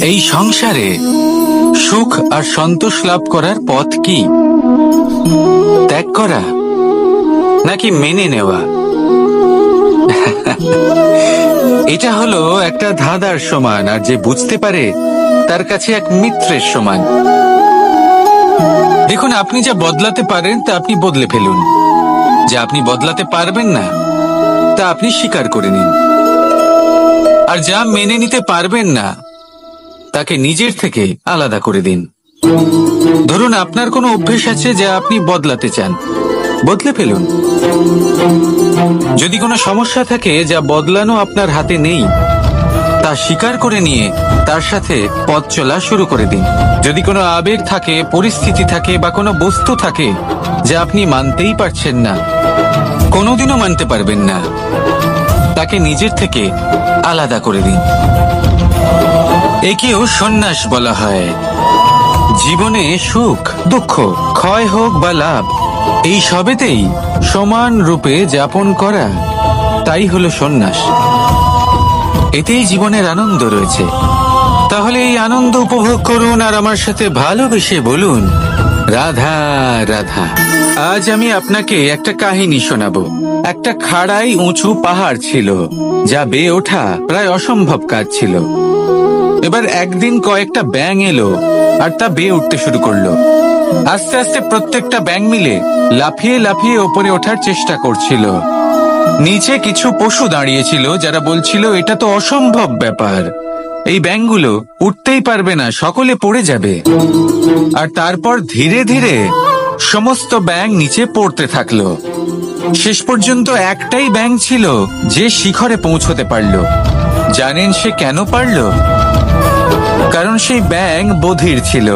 এই সংসারে সুখ আর সন্তোষ লাভ করার পথ কি? ত্যাগ করা নাকি মেনে নেওয়া? এটা হলো একটা ধাঁধার সমান, আর যে বুঝতে পারে তার কাছে এক মিত্রের সমান। দেখুন, আপনি যা বদলাতে পারেন তা আপনি বদলে ফেলুন, যা আপনি বদলাতে পারবেন না তা আপনি স্বীকার করে নিন, আর যা মেনে নিতে পারবেন না তাকে নিজের থেকে আলাদা করে দিন। ধরুন, আপনার কোনো অভ্যেস আছে যা আপনি বদলাতে চান, বদলে ফেলুন। যদি কোনো সমস্যা থাকে যা বদলানো আপনার হাতে নেই, তা স্বীকার করে নিয়ে তার সাথে পথ চলা শুরু করে দিন। যদি কোনো আবেগ থাকে, পরিস্থিতি থাকে বা কোনো বস্তু থাকে যা আপনি মানতেই পারছেন না, কোনোদিনও মানতে পারবেন না, তাকে নিজের থেকে আলাদা করে দিন। একেও সন্ন্যাস বলা হয়। জীবনে সুখ দুঃখ, ক্ষয় হোক বা লাভ, এই সবেতেই সমান রূপে যাপন করা, তাই হলো সন্ন্যাস। এতেই জীবনের আনন্দ রয়েছে। তাহলে এই আনন্দ উপভোগ করুন আর আমার সাথে ভালোবেসে বলুন, রাধা রাধা। আজ আমি আপনাকে একটা কাহিনী শোনাবো। একটা খাড়াই উঁচু পাহাড় ছিল, যা বেয়ে ওঠা প্রায় অসম্ভব কাজ ছিল। এবার একদিন কয়েকটা ব্যাঙ এলো আর তা বেয়ে উঠতে শুরু করলো। আস্তে আস্তে প্রত্যেকটা ব্যাঙ মিলে লাফিয়ে লাফিয়ে ওপরে ওঠার চেষ্টা করছিল। নিচে কিছু পশু দাঁড়িয়েছিল যারা বলছিল, এটা তো অসম্ভব ব্যাপার, এই ব্যাঙগুলো উঠতেই পারবে না, সকলে পড়ে যাবে। আর তারপর ধীরে ধীরে সমস্ত ব্যাঙ নিচে পড়তে থাকলো। শেষ পর্যন্ত একটাই ব্যাঙ ছিল যে শিখরে পৌঁছতে পারল। জানেন সে কেন পারল? কারণ সেই ব্যাঙ বধির ছিল।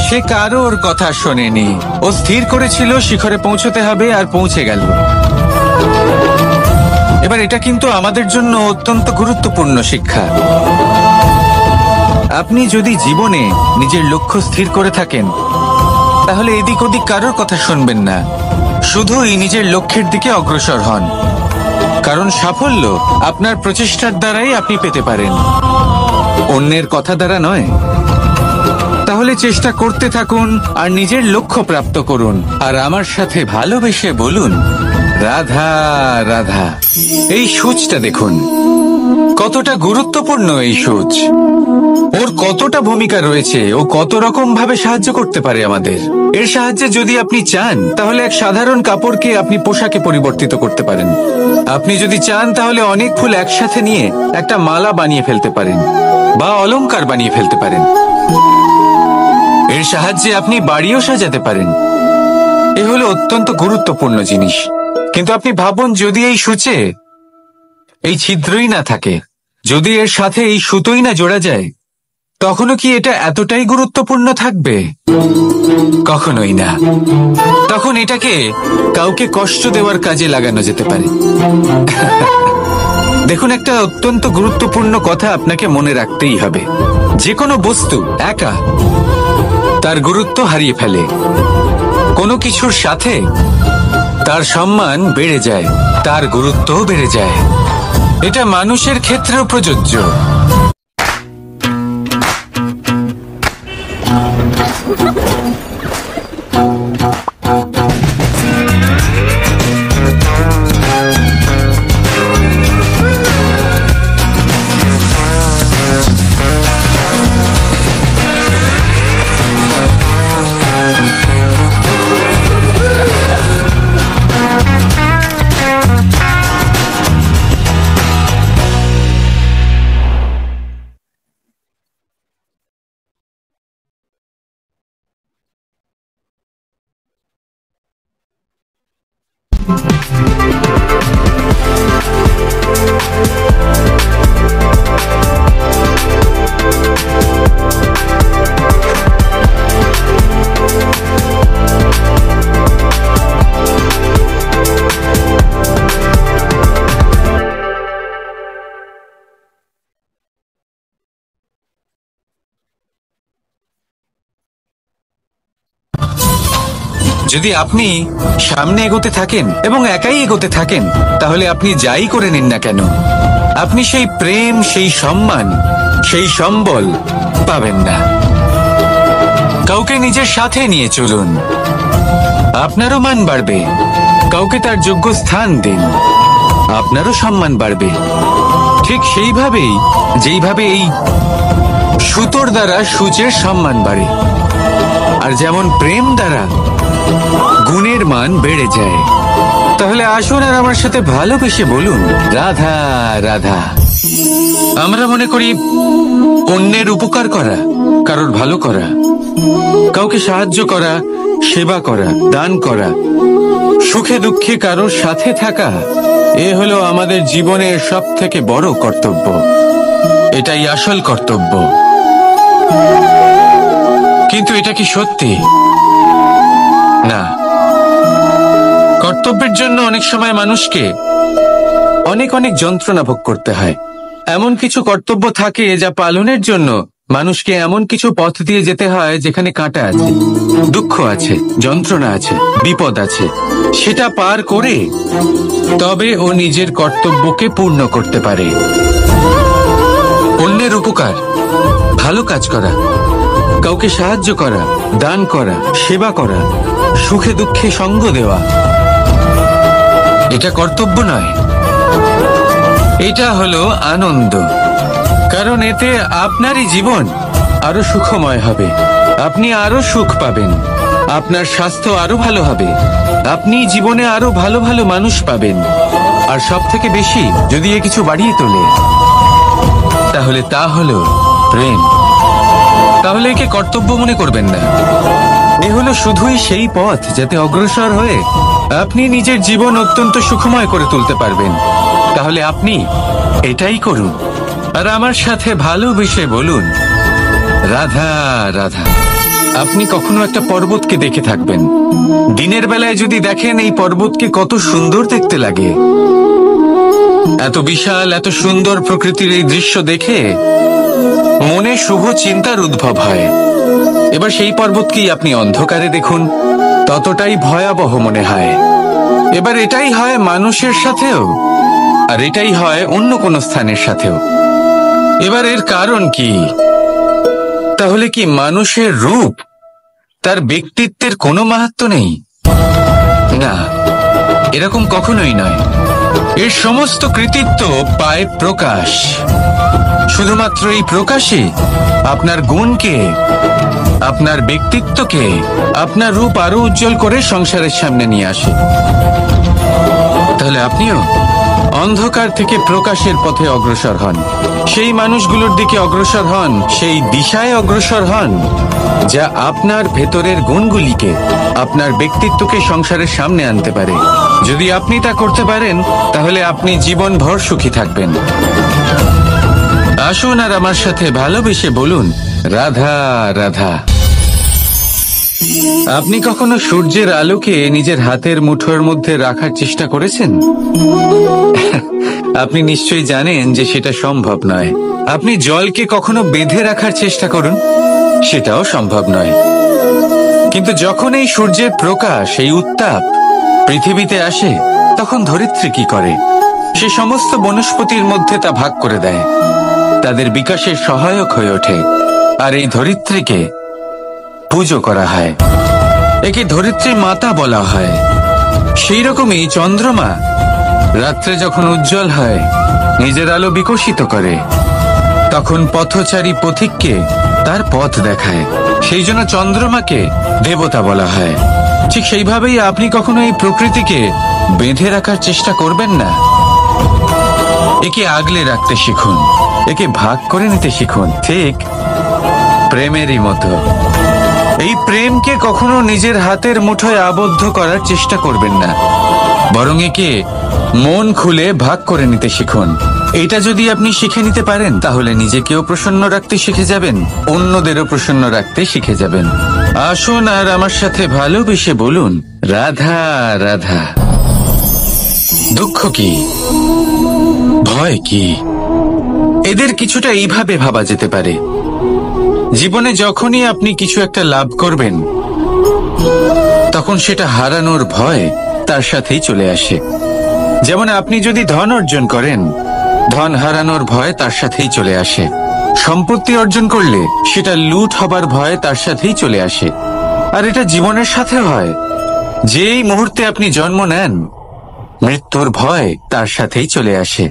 সে কারোর কথা শোনেনি। ও স্থির করেছিল শিখরে পৌঁছতে হবে, আর পৌঁছে গেল। এবার এটা কিন্তু আমাদের জন্য অত্যন্ত গুরুত্বপূর্ণ শিক্ষা। আপনি যদি জীবনে নিজের লক্ষ্য স্থির করে থাকেন, তাহলে এদিক ওদিক কারোর কথা শুনবেন না, শুধুই নিজের লক্ষ্যের দিকে অগ্রসর হন। কারণ সাফল্য আপনার প্রচেষ্টার দ্বারাই আপনি পেতে পারেন, অন্যের কথা দ্বারা নয়। তাহলে চেষ্টা করতে থাকুন আর নিজের লক্ষ্য প্রাপ্ত করুন। আর আমার সাথে ভালোবেসে বলুন, রাধা রাধা। এই সূচটা দেখুন, কতটা গুরুত্বপূর্ণ এই সূচ। ওর কতটা ভূমিকা রয়েছে, ও কত রকম ভাবে সাহায্য করতে পারে আমাদের। এর সাহায্যে যদি আপনি চান, তাহলে এক সাধারণ কাপড়কে আপনি পোশাকে পরিবর্তিত করতে পারেন। আপনি যদি চান, তাহলে অনেক ফুল একসাথে নিয়ে একটা মালা বানিয়ে ফেলতে পারেন, বা অলংকার বানিয়ে ফেলতে পারেন। এর সাহায্যে আপনি বাড়িও সাজাতে পারেন। এ হলো অত্যন্ত গুরুত্বপূর্ণ জিনিস। কিন্তু আপনি ভাবুন, যদি এই সূচে এই ছিদ্রই না থাকে, যদি এর সাথে এই সুতোই না জোড়া যায়, তখনও কি এটা এতটাই গুরুত্বপূর্ণ থাকবে? কখনোই না। তখন এটাকে কাউকে কষ্ট দেওয়ার কাজে লাগানো যেতে পারে। দেখুন, একটা অত্যন্ত গুরুত্বপূর্ণ কথা আপনাকে মনে রাখতেই হবে। যে কোনো বস্তু একা তার গুরুত্ব হারিয়ে ফেলে। কোনো কিছুর সাথে তার সম্মান বেড়ে যায়, তার গুরুত্বও বেড়ে যায়। এটা মানুষের ক্ষেত্রেও প্রযোজ্য। যদি আপনি সামনে এগোতে থাকেন এবং একাই এগোতে থাকেন, তাহলে আপনি যাই করে নিন না কেন, আপনি সেই প্রেম, সেই সম্মান সেই সম্বল পাবেন না। কাউকে নিজের সাথে নিয়ে চলুন, আপনারও মান বাড়বে। কাউকে তার যোগ্য স্থান দিন, আপনারও সম্মান বাড়বে। ঠিক সেইভাবেই যেইভাবে এই সুতোর দ্বারা সূচের সম্মান বাড়ে, আর যেমন প্রেম দ্বারা গুণের মান বেড়ে যায়। তাহলে আসুন আর আমার সাথে ভালোবেসে বলুন, রাধা রাধা। আমরা মনে করি অন্যের উপকার করা, কারোর ভালো করা, কাউকে সাহায্য করা, সেবা করা, দান করা, সুখে দুঃখে কারোর সাথে থাকা, এ হলো আমাদের জীবনের সবথেকে বড় কর্তব্য। এটাই আসল কর্তব্য। কিন্তু এটা কি সত্যি? না। কর্তব্যের জন্য অনেক সময় মানুষকে অনেক অনেক যন্ত্রণা ভোগ করতে হয়। এমন কিছু কর্তব্য থাকে যা পালনের জন্য মানুষকে এমন কিছু পথ দিয়ে যেতে হয় যেখানে কাঁটা আছে, দুঃখ আছে, যন্ত্রণা আছে, বিপদ আছে। সেটা পার করে তবে ও নিজের কর্তব্যকে পূর্ণ করতে পারে। অন্যের উপকার, ভালো কাজ করা, কাউকে সাহায্য করা, দান করা, সেবা করা, সুখে দুঃখে সঙ্গ দেওয়া, এটা কর্তব্য নয়, এটা হলো আনন্দ। কারণ এতে আপনারই জীবন আরো সুখময় হবে, আপনি আরো সুখ পাবেন, আপনার স্বাস্থ্য আরো ভালো হবে, আপনি জীবনে আরো ভালো ভালো মানুষ পাবেন। আর সব থেকে বেশি যদি এ কিছু বাড়িয়ে তোলে, তাহলে তা হলো প্রেম। তাহলে একে কর্তব্য মনে করবেন না, এ হলো শুধুই সেই পথ যাতে অগ্রসর হয়ে আপনি নিজের জীবন অত্যন্ত সুখময় করে তুলতে পারবেন। তাহলে আপনি এটাই করুন আর আমার সাথে ভালোবেসে বলুন, রাধা রাধা। আপনি কখনো একটা পর্বতকে দেখে থাকবেন, দিনের বেলায় যদি দেখেন এই পর্বতকে কত সুন্দর দেখতে লাগে। এত বিশাল, এত সুন্দর প্রকৃতির এই দৃশ্য দেখে মনে শুভ চিন্তার উদ্ভব হয়। এবার সেই পর্বতকেই আপনি অন্ধকারে দেখুন, ততটাই ভয়াবহ মনে হয়। এবার এটাই হয় মানুষের সাথেও, আর এটাই হয় অন্য কোনো স্থানের সাথেও। এবার এর কারণ কি? তাহলে কি মানুষের রূপ, তার ব্যক্তিত্বের কোনো মাহাত্ম্য নেই? না, এরকম কখনোই নয়। এর সমস্ত কৃতিত্ব পায় প্রকাশ। শুধুমাত্র এই প্রকাশে আপনার গুণকে, আপনার ব্যক্তিত্বকে, আপনার রূপ আরো উজ্জ্বল করে সংসারের সামনে নিয়ে আসে। তাহলে আপনিও অন্ধকার থেকে প্রকাশের পথে অগ্রসর হন, সেই মানুষগুলোর দিকে অগ্রসর হন, সেই দিশায় অগ্রসর হন যা আপনার ভেতরের গুণগুলিকে, আপনার ব্যক্তিত্বকে সংসারের সামনে আনতে পারে। যদি আপনি তা করতে পারেন, তাহলে আপনি জীবনভর সুখী থাকবেন। আসুন আর আমার সাথে ভালোবেসে বলুন, রাধা রাধা। আপনি কখনো সূর্যের আলোকে নিজের হাতের মুঠোর মধ্যে রাখার চেষ্টা করেছেন? আপনি নিশ্চয়ই জানেন যে সেটা সম্ভব নয়। আপনি জলকে কখনো বেঁধে রাখার চেষ্টা করুন, সেটাও সম্ভব নয়। কিন্তু যখন এই সূর্যের প্রকাশ, এই উত্তাপ পৃথিবীতে আসে, তখন ধরিত্রী কি করে? সে সমস্ত বনস্পতির মধ্যে তা ভাগ করে দেয়, তাদের বিকাশের সহায়ক হয়ে ওঠে। আর এই ধরিত্রীকে পুজো করা হয়, একে ধরিত্রী মাতা বলা হয়। সেই রকমই চন্দ্রমা রাত্রে যখন উজ্জ্বল হয়, নিজের আলো বিকশিত করে, তখন পথচারী পথিককে তার পথ দেখায়। সেই জন্য চন্দ্রমাকে দেবতা বলা হয়। ঠিক সেইভাবেই আপনি কখনো এই প্রকৃতিকে বেঁধে রাখার চেষ্টা করবেন না। একে আগলে রাখতে শিখুন, একে ভাগ করে নিতে শিখুন, ঠিক প্রেমেরই মতো। এই প্রেমকে কখনো নিজের হাতের মুঠোয় আবদ্ধ করার চেষ্টা করবেন না, বরং একে মন খুলে ভাগ করে নিতে শিখুন। এটা যদি আপনি শিখে নিতে পারেন, তাহলে নিজেকেও প্রসন্ন রাখতে শিখে যাবেন, অন্যদেরও প্রসন্ন রাখতে শিখে যাবেন। আসুন আর আমার সাথে ভালোবেসে বলুন, রাধা রাধা। দুঃখ কি, ভয় কি, এদের কিছুটা এইভাবে ভাবা যেতে পারে। জীবনে যখনই আপনি কিছু একটা লাভ করবেন, তখন সেটা হারানোর ভয় তার সাথেই চলে আসে। যেমন আপনি যদি ধন অর্জন করেন, ধন হারানোর ভয় তার সাথেই চলে আসে। সম্পত্তি অর্জন করলে সেটা লুট হবার ভয় তার সাথেই চলে আসে। আর এটা জীবনের সাথে হয়। যেই মুহূর্তে আপনি জন্ম নেন, মৃত্যুর ভয় তার সাথেই চলে আসে।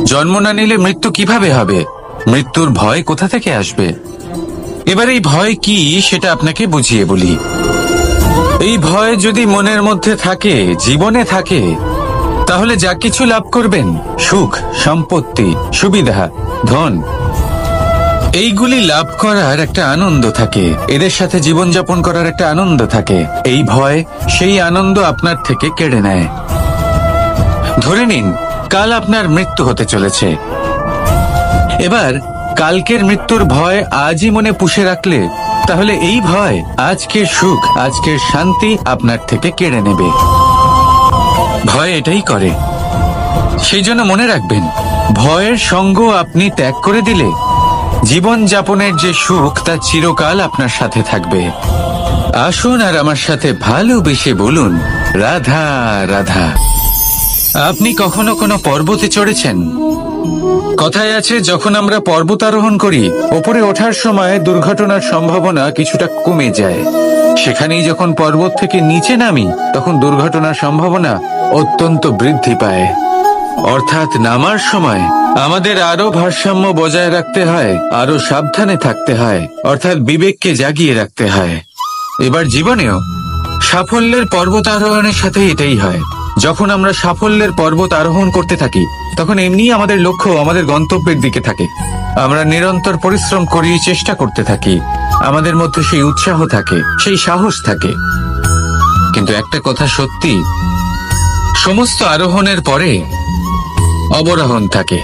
জন্ম না নিলে মৃত্যু কিভাবে হবে? মৃত্যুর ভয় কোথা থেকে আসবে? এবার এই ভয় কি সেটা আপনাকে বুঝিয়ে বলি। এই ভয় যদি মনের মধ্যে থাকে, জীবনে থাকে, তাহলে যা কিছু লাভ করবেন, সুখ, সম্পত্তি, সুবিধা, ধন, এইগুলি লাভ করার একটা আনন্দ থাকে, এদের সাথে জীবনযাপন করার একটা আনন্দ থাকে। এই ভয় সেই আনন্দ আপনার থেকে কেড়ে নেয়। ধরে নিন কাল আপনার মৃত্যু হতে চলেছে। এবার কালকের মৃত্যুর ভয় আজই মনে পুষে রাখলে তাহলে এই ভয় আজকের সুখ, আজকের শান্তি আপনার থেকে কেড়ে নেবে। ভয় এটাই করে। সেই জন্য মনে রাখবেন, ভয়ের সঙ্গ আপনি ত্যাগ করে দিলে জীবন যাপনের যে সুখ তা চিরকাল আপনার সাথে থাকবে। আসুন আর আমার সাথে ভালোবেসে বলুন, রাধা রাধা। আপনি কখনো কোনো পর্বতে চড়েছেন? কথায় আছে, যখন আমরা পর্বত আরোহণ করি, ওপরে ওঠার সময় দুর্ঘটনার সম্ভাবনা কিছুটা কমে যায়। সেখানেই যখন পর্বত থেকে নিচে নামি, তখন দুর্ঘটনার সম্ভাবনা অত্যন্ত বৃদ্ধি পায়। অর্থাৎ নামার সময় আমাদের আরো ভারসাম্য বজায় রাখতে হয়, আরো সাবধানে থাকতে হয়, অর্থাৎ বিবেককে জাগিয়ে রাখতে হয়। এবার জীবনেও সাফল্যের পর্বত আরোহণের সাথে এটাই হয়। যখন আমরা সাফল্যের পর্বত আরোহণ করতে থাকি, তখন এমনি আমাদের লক্ষ্য আমাদের গন্তব্যের দিকে থাকে। আমরা নিরন্তর পরিশ্রম করি, চেষ্টা করতে থাকি, আমাদের মধ্যে সেই উৎসাহ থাকে, সেই সাহস থাকে। কিন্তু একটা কথা সত্যি, সমস্ত আরোহণের পরে অবরোহণ থাকে।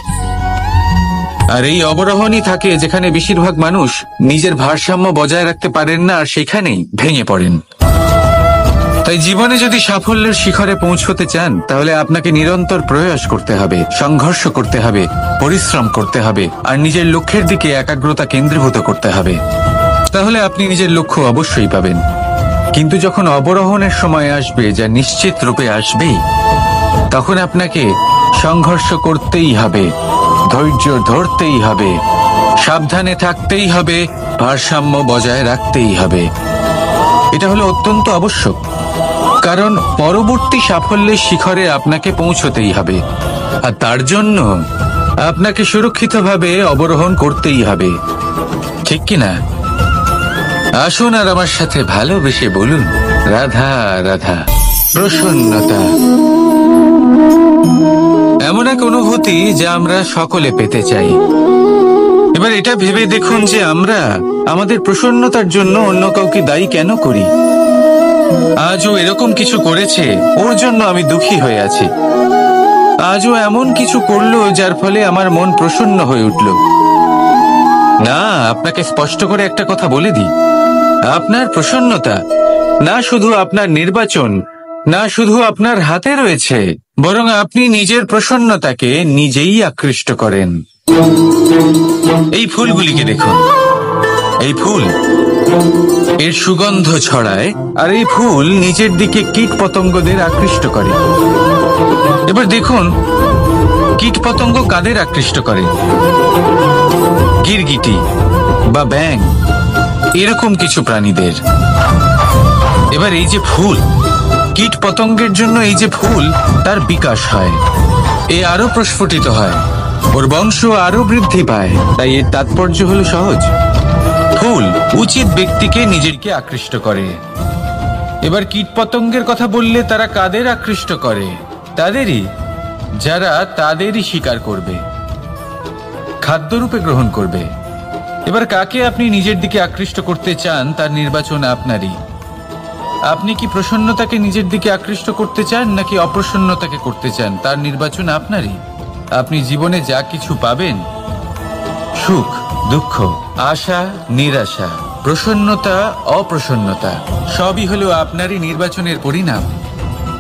আর এই অবরোহণই থাকে যেখানে বেশিরভাগ মানুষ নিজের ভারসাম্য বজায় রাখতে পারেন না, আর সেখানেই ভেঙে পড়েন। তাই জীবনে যদি সাফল্যের শিখরে পৌঁছতে চান, তাহলে আপনাকে নিরন্তর প্রয়াস করতে হবে, সংঘর্ষ করতে হবে, পরিশ্রম করতে হবে, আর নিজের লক্ষ্যের দিকে একাগ্রতা কেন্দ্রীভূত করতে হবে। তাহলে আপনি নিজের লক্ষ্য অবশ্যই পাবেন। কিন্তু যখন অবরোহণের সময় আসবে, যা নিশ্চিত রূপে আসবেই, তখন আপনাকে সংঘর্ষ করতেই হবে, ধৈর্য ধরতেই হবে, সাবধানে থাকতেই হবে, ভারসাম্য বজায় রাখতেই হবে। এটা হলো অত্যন্ত আবশ্যক। কারণ পরবর্তী সাফল্যের শিখরে আপনাকে পৌঁছতেই হবে, আর তার জন্য আপনাকে সুরক্ষিতভাবে অবরোহণ করতেই হবে। ঠিক কিনা? আসুন আর আমার সাথে ভালোবেসে বলুন, রাধা রাধা। প্রসন্নতা এমন এক অনুভূতি যা আমরা সকলে পেতে চাই। এবার এটা ভেবে দেখুন যে আমরা আমাদের প্রসন্নতার জন্য অন্য কাউকে দায়ী কেন করি। আজও এরকম কিছু করেছে, ওর জন্য আমি দুঃখী হয়ে আছি। আজও এমন কিছু করলো যার ফলে আমার মন প্রসন্ন হয়ে উঠল। না, আপনাকে স্পষ্ট করে একটা কথা বলে দিই, আপনার প্রসন্নতা না শুধু আপনার নির্বাচন, না শুধু আপনার হাতে রয়েছে, বরং আপনি নিজের প্রসন্নতাকে নিজেই আকৃষ্ট করেন। এই ফুলগুলিকে দেখুন। এই ফুল, এর সুগন্ধ ছড়ায়, আর এই ফুল নিজের দিকে কীট পতঙ্গদের আকৃষ্ট করে। এবার দেখুন, কীট পতঙ্গ কাদের আকৃষ্ট করে? গিরগিটি বা ব্যাঙ, এরকম কিছু প্রাণীদের। এবার এই যে ফুল, কীট পতঙ্গের জন্য এই যে ফুল, তার বিকাশ হয়, এ আরো প্রস্ফুটিত হয়, ওর বংশ আরো বৃদ্ধি পায়। তাই এর তাৎপর্য হলো সহজ, ফুল উচিত ব্যক্তিকে নিজেকে আকৃষ্ট করে। এবার কীট পতঙ্গের কথা বললে তারা কাদের আকৃষ্ট করে? তাদেরই, যারা তাদেরই শিকার করবে, খাদ্যরূপে গ্রহণ করবে। এবার কাকে আপনি নিজের দিকে আকৃষ্ট করতে চান, তার নির্বাচন আপনারই। আপনি কি প্রসন্নতাকে নিজের দিকে আকৃষ্ট করতে চান, নাকি অপ্রসন্নতাকে করতে চান, তার নির্বাচন আপনারই। আপনি জীবনে যা কিছু পাবেন, সুখ, দুঃখ, আশা, নিরাশা, প্রসন্নতা, অপ্রসন্নতা, সবই হলো আপনারই নির্বাচনের পরিণাম।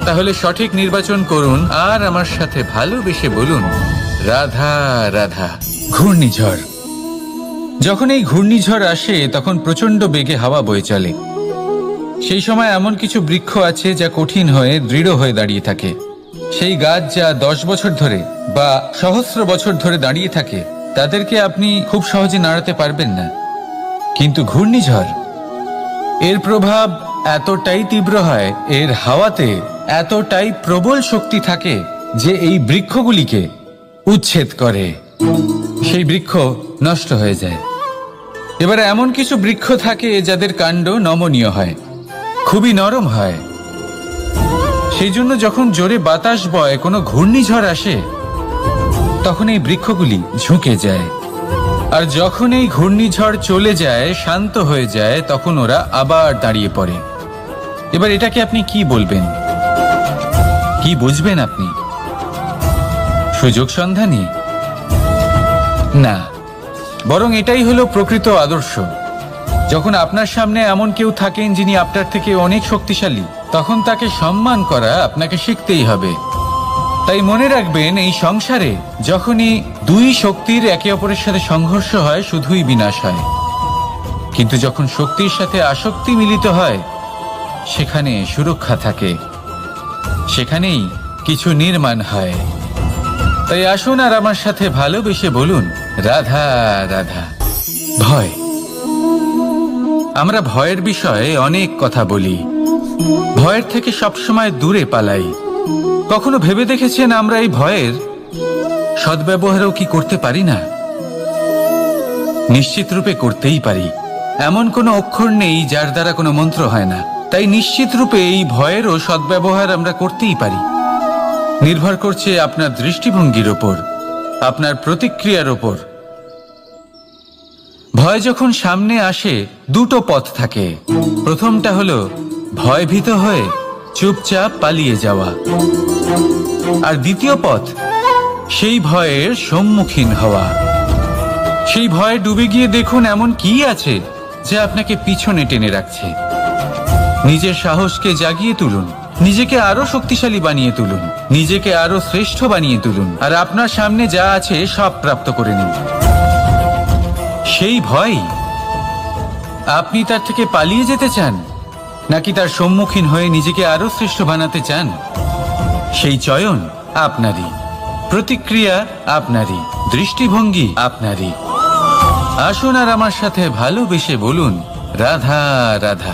তাহলে সঠিক নির্বাচন করুন, আর আমার সাথে ভালোবেসে বলুন, রাধা রাধা। ঘূর্ণিঝড়। যখন এই ঘূর্ণিঝড় আসে, তখন প্রচন্ড বেগে হাওয়া বয়ে চলে। সেই সময় এমন কিছু বৃক্ষ আছে যা কঠিন হয়ে দৃঢ় হয়ে দাঁড়িয়ে থাকে। সেই গাছ যা 10 বছর ধরে বা সহস্র বছর ধরে দাঁড়িয়ে থাকে, তাদেরকে আপনি খুব সহজে নাড়াতে পারবেন না। কিন্তু ঘূর্ণিঝড়, এর প্রভাব এতটাই তীব্র হয়, এর হাওয়াতে এতটাই প্রবল শক্তি থাকে যে এই বৃক্ষগুলিকে উচ্ছেদ করে, সেই বৃক্ষ নষ্ট হয়ে যায়। এবার এমন কিছু বৃক্ষ থাকে যাদের কাণ্ড নমনীয় হয়, খুবই নরম হয়। সেই জন্য যখন জোরে বাতাস বয়, কোনো ঘূর্ণিঝড় আসে, তখন এই বৃক্ষগুলি ঝুঁকে যায়। আর যখন এই ঘূর্ণিঝড় চলে যায়, শান্ত হয়ে যায়, তখন ওরা আবার দাঁড়িয়ে পড়ে। এবার এটাকে আপনি কি বলবেন, কি বুঝবেন আপনি? সুযোগ সন্ধানী? না, বরং এটাই হলো প্রকৃত আদর্শ। যখন আপনার সামনে এমন কেউ থাকেন যিনি আপনার থেকে অনেক শক্তিশালী, তখন তাকে সম্মান করা আপনাকে শিখতেই হবে। তাই মনে রাখবেন, এই সংসারে যখনই দুই শক্তির একে অপরের সাথে সংঘর্ষ হয়, শুধুই বিনাশ হয়। কিন্তু যখন শক্তির সাথে আসক্তি মিলিত হয়, সেখানে সুরক্ষা থাকে, সেখানেই কিছু নির্মাণ হয়। তাই আসুন আর আমার সাথে ভালোবেসে বলুন, রাধা রাধা। ভয়, আমরা ভয়ের বিষয়ে অনেক কথা বলি, ভয়ের থেকে সবসময় দূরে পালাই। কখনো ভেবে দেখেছেন আমরা এই ভয়ের সদ্ব্যবহারও কি করতে পারি না? নিশ্চিত রূপে করতেই পারি। এমন কোনো অক্ষর নেই যার দ্বারা কোনো মন্ত্র হয় না। তাই নিশ্চিত রূপে এই ভয়েরও সদ্ব্যবহার আমরা করতেই পারি। নির্ভর করছে আপনার দৃষ্টিভঙ্গির ওপর, আপনার প্রতিক্রিয়ার ওপর। ভয় যখন সামনে আসে, দুটো পথ থাকে। প্রথমটা হলো ভয়ভীত হয়ে চুপচাপ পালিয়ে যাওয়া, আর দ্বিতীয় পথ সেই ভয়ের সম্মুখীন হওয়া। সেই ভয়ে ডুবে গিয়ে দেখুন এমন কি আছে যা আপনাকে পিছনে টেনে রাখছে। নিজের সাহসকে জাগিয়ে তুলুন, নিজেকে আরো শক্তিশালী বানিয়ে তুলুন, নিজেকে আরো শ্রেষ্ঠ বানিয়ে তুলুন, আর আপনার সামনে যা আছে সব প্রাপ্ত করে নিন। সেই ভয়, আপনি তার থেকে পালিয়ে যেতে চান নাকি তার সম্মুখীন হয়ে নিজেকে আরো শ্রেষ্ঠ বানাতে চান? সেই চয়ন আপনারই, প্রতিক্রিয়া আপনারই, দৃষ্টিভঙ্গি আপনারই। আসুন আর আমার সাথে ভালোবেসে বলুন, রাধা রাধা।